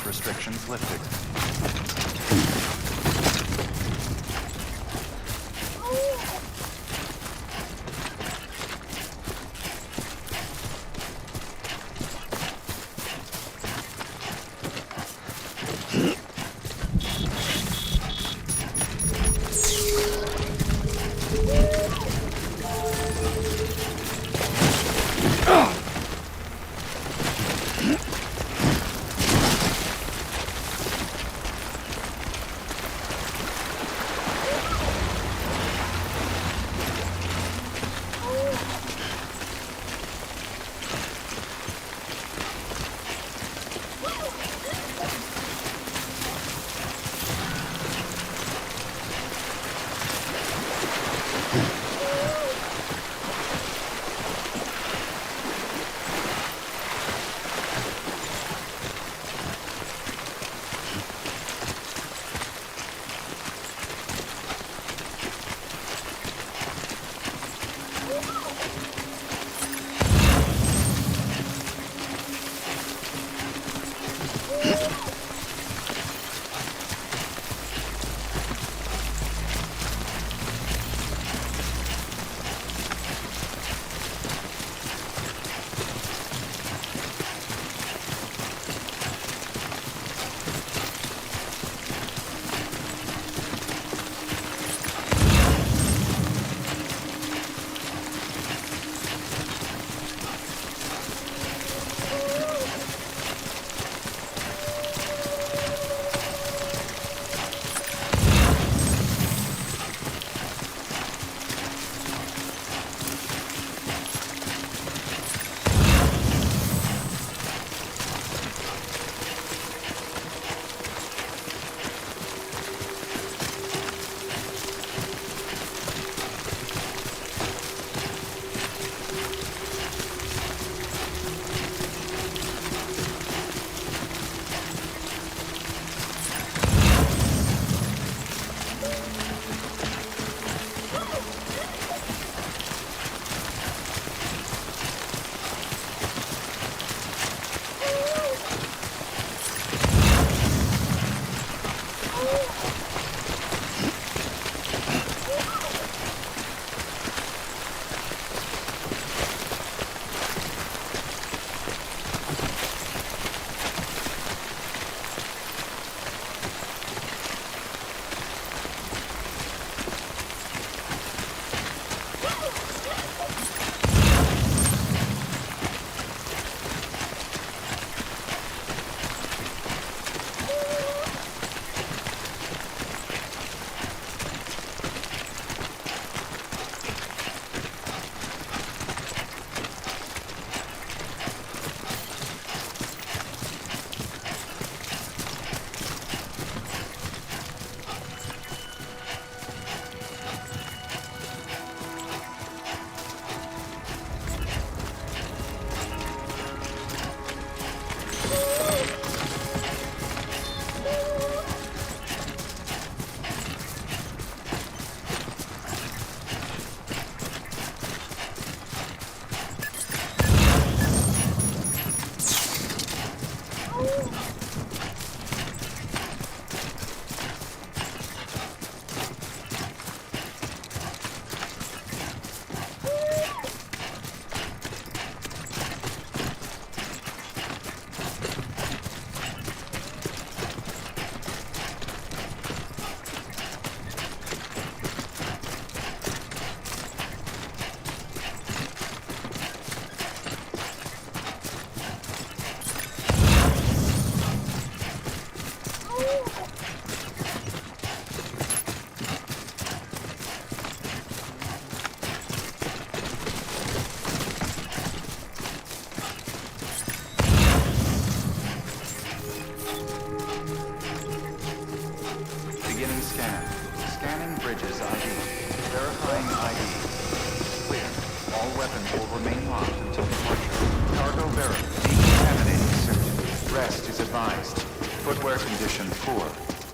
access restrictions lifted.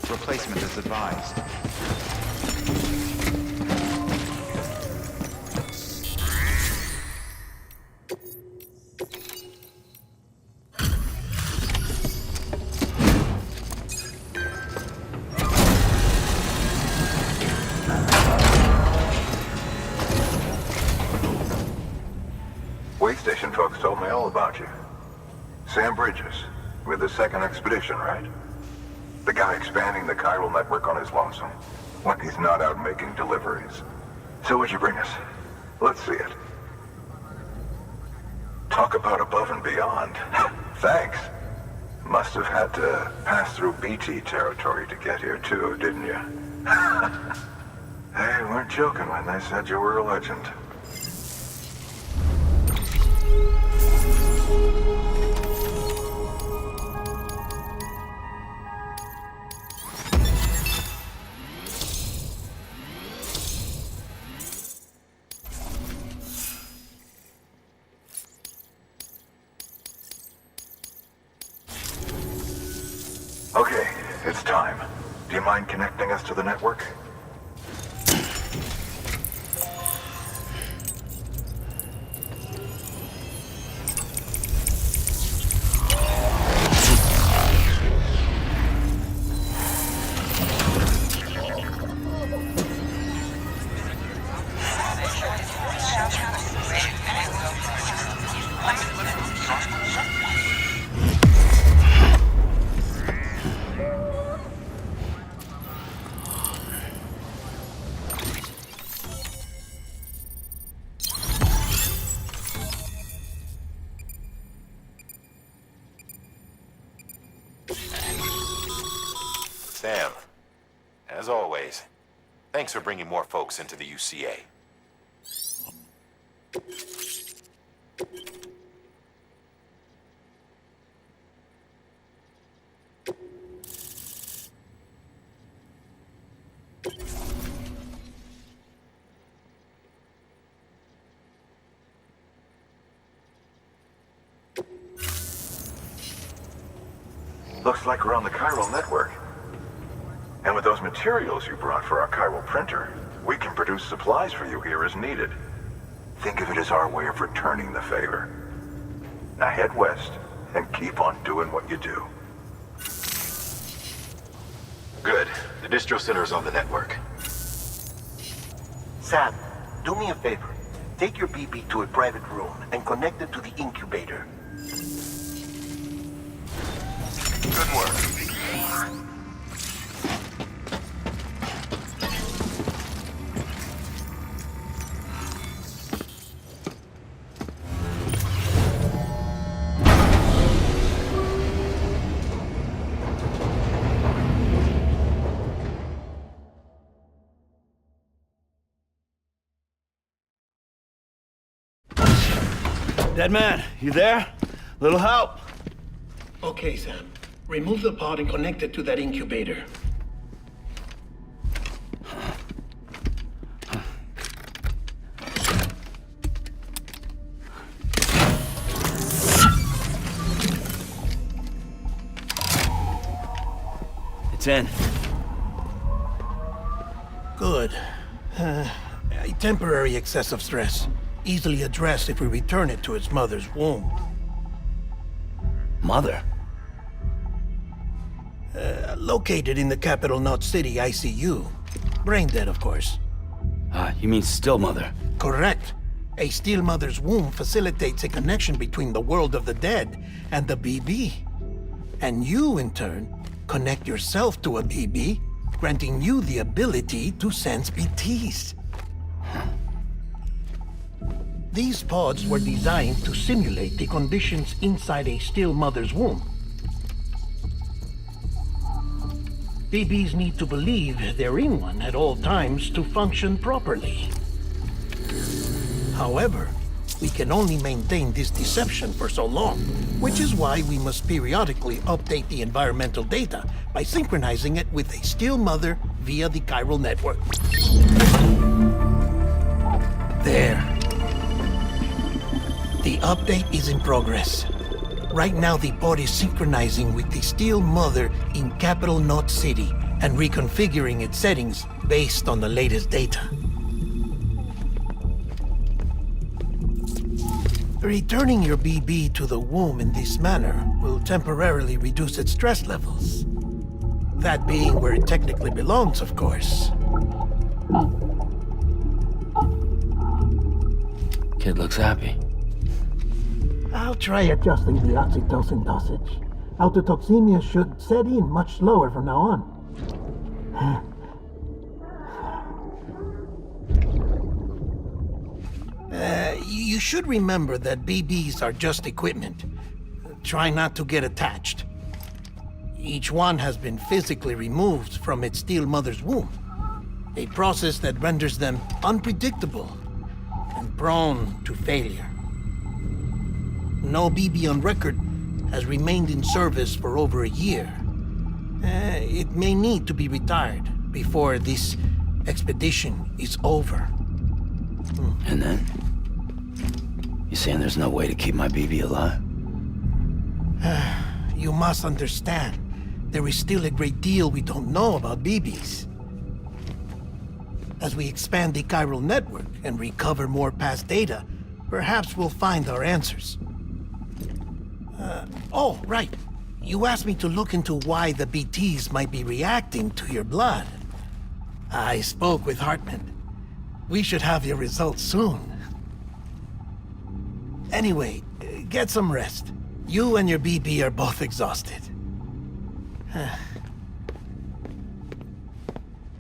Replacement is advised. Way station folks told me all about you. Sam Bridges, with the second expedition, right? The guy expanding the chiral network on his lonesome, when he's not out making deliveries. So what'd you bring us? Let's see it. Talk about above and beyond. Thanks. Must have had to pass through BT territory to get here too, didn't you? They weren't joking when they said you were a legend. Okay, it's time. Do you mind connecting us to the network? Sam, as always, thanks for bringing more folks into the UCA. Looks like we're on the chiral network. And with those materials you brought for our chiral printer, we can produce supplies for you here as needed. Think of it as our way of returning the favor. Now head west and keep on doing what you do. Good. The distro center is on the network. Sam, do me a favor. Take your BB to a private room and connect it to the incubator. Good work. Dead man, you there? Little help? Okay, Sam. Remove the pod and connect it to that incubator. It's in. Good. A temporary excessive stress. Easily addressed if we return it to its mother's womb. Mother? Located in the capital Knot City ICU. Brain dead, of course. You mean still mother? Correct. A still mother's womb facilitates a connection between the world of the dead and the BB. And you, in turn, connect yourself to a BB, granting you the ability to sense BTs. These pods were designed to simulate the conditions inside a still mother's womb. BBs need to believe they're in one at all times to function properly. However, we can only maintain this deception for so long, which is why we must periodically update the environmental data by synchronizing it with a still mother via the chiral network. There. The update is in progress. Right now, the pod is synchronizing with the still mother in capital Knot City and reconfiguring its settings based on the latest data. Returning your BB to the womb in this manner will temporarily reduce its stress levels. That being where it technically belongs, of course. Kid looks happy. I'll try adjusting the oxytocin dosage. Autotoxemia should set in much slower from now on. You should remember that BBs are just equipment. Try not to get attached. Each one has been physically removed from its steel mother's womb. A process that renders them unpredictable and prone to failure. No BB on record has remained in service for over a year. It may need to be retired before this expedition is over. And then? You saying there's no way to keep my BB alive? You must understand, there is still a great deal we don't know about BBs. As we expand the chiral network and recover more past data, perhaps we'll find our answers. Oh, right. You asked me to look into why the BTs might be reacting to your blood. I spoke with Hartman. We should have your results soon. Anyway, get some rest. You and your BB are both exhausted.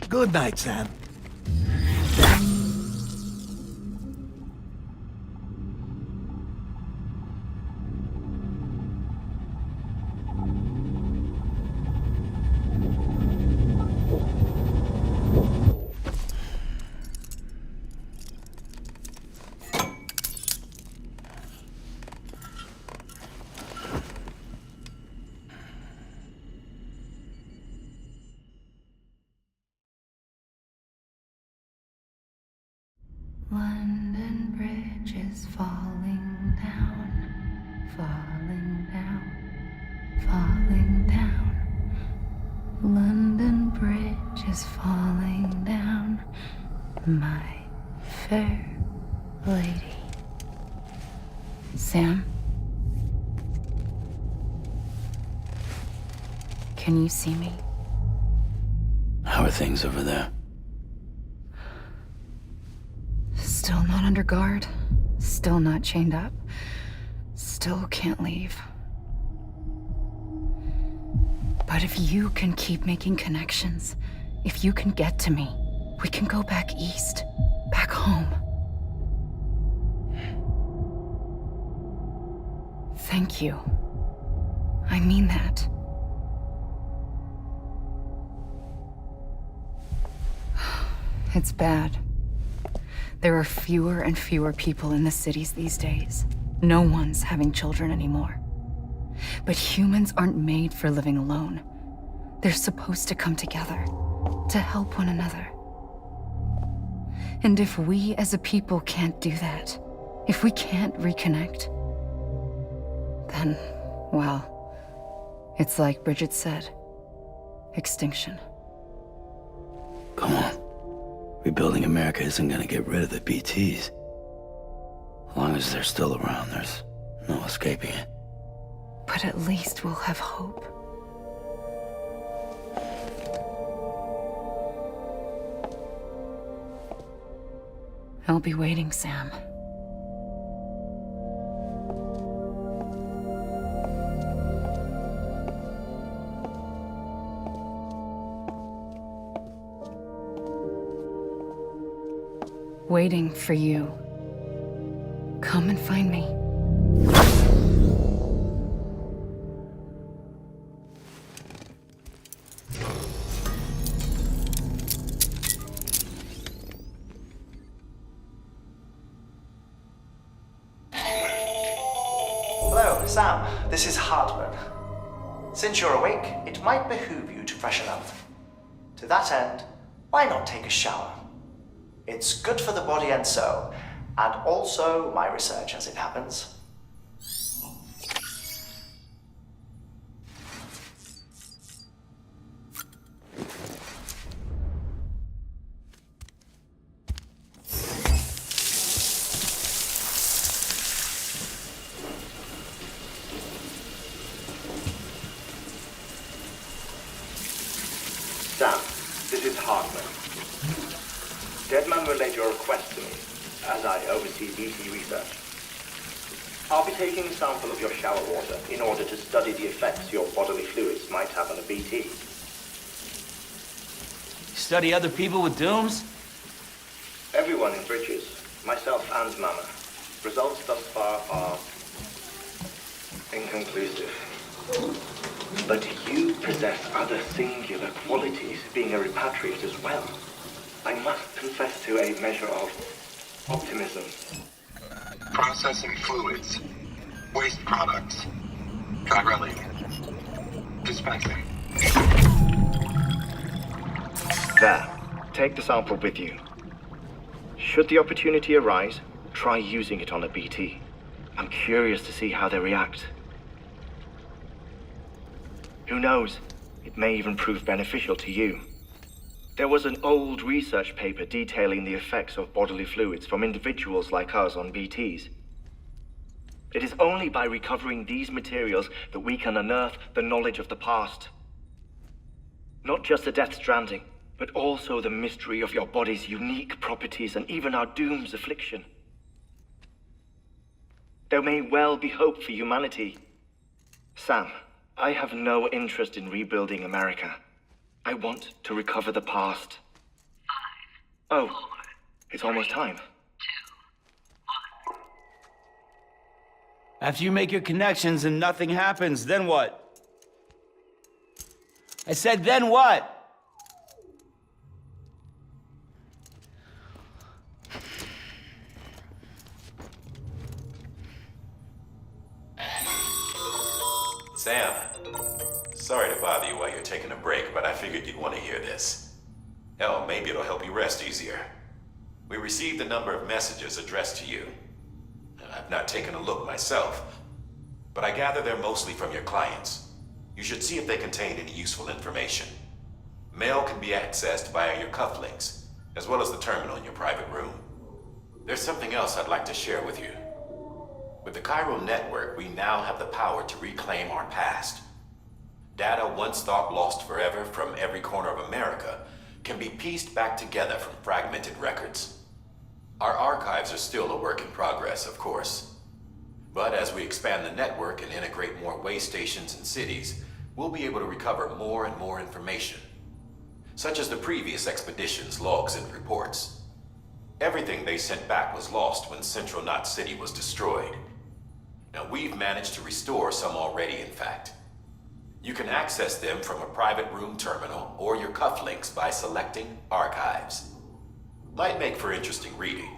Good night, Sam. London Bridge is falling down, falling down, falling down. London Bridge is falling down, my fair lady. Sam? Can you see me? How are things over there? Still not under guard, still not chained up, still can't leave. But if you can keep making connections, if you can get to me, we can go back east, back home. Thank you. I mean that. It's bad. There are fewer and fewer people in the cities these days. No one's having children anymore. But humans aren't made for living alone. They're supposed to come together, to help one another. And if we as a people can't do that, if we can't reconnect, then, well, it's like Bridget said, extinction. Come on. Rebuilding America isn't gonna get rid of the BTs. As long as they're still around, there's no escaping it. But at least we'll have hope. I'll be waiting, Sam. Waiting for you. Come and find me. Hello, Sam. This is Hartman. Since you're awake, it might behoove you to freshen up. To that end, why not take a shower? It's good for the body and soul, and also my research as it happens. Sam, this is Hartman. Deadman relayed your request to me, as I oversee BT research. I'll be taking a sample of your shower water in order to study the effects your bodily fluids might have on a BT. Study other people with dooms? Everyone in Bridges, myself and Mama. Results thus far are inconclusive. But you possess other singular qualities, being a repatriate as well. I must confess to a measure of optimism. Processing fluids. Waste products. Chirelli. Dispensing. There. Take the sample with you. Should the opportunity arise, try using it on a BT. I'm curious to see how they react. Who knows? It may even prove beneficial to you. There was an old research paper detailing the effects of bodily fluids from individuals like us on BTs. It is only by recovering these materials that we can unearth the knowledge of the past. Not just the Death Stranding, but also the mystery of your body's unique properties and even our doom's affliction. There may well be hope for humanity. Sam, I have no interest in rebuilding America. I want to recover the past. 5, 4, it's almost time. 2, 1. After you make your connections and nothing happens, then what? I said, then what? Sam, sorry to bother you while you're taking a break, but I figured you'd want to hear this. Hell, maybe it'll help you rest easier. We received a number of messages addressed to you. I've not taken a look myself, but I gather they're mostly from your clients. You should see if they contain any useful information. Mail can be accessed via your cufflinks, as well as the terminal in your private room. There's something else I'd like to share with you. With the Chiral Network, we now have the power to reclaim our past. Data once thought lost forever from every corner of America can be pieced back together from fragmented records. Our archives are still a work in progress, of course. But as we expand the network and integrate more way stations and cities, we'll be able to recover more and more information, such as the previous expedition's logs and reports. Everything they sent back was lost when Central Knot City was destroyed. Now, we've managed to restore some already, in fact. You can access them from a private room terminal or your cufflinks by selecting Archives. Might make for interesting reading.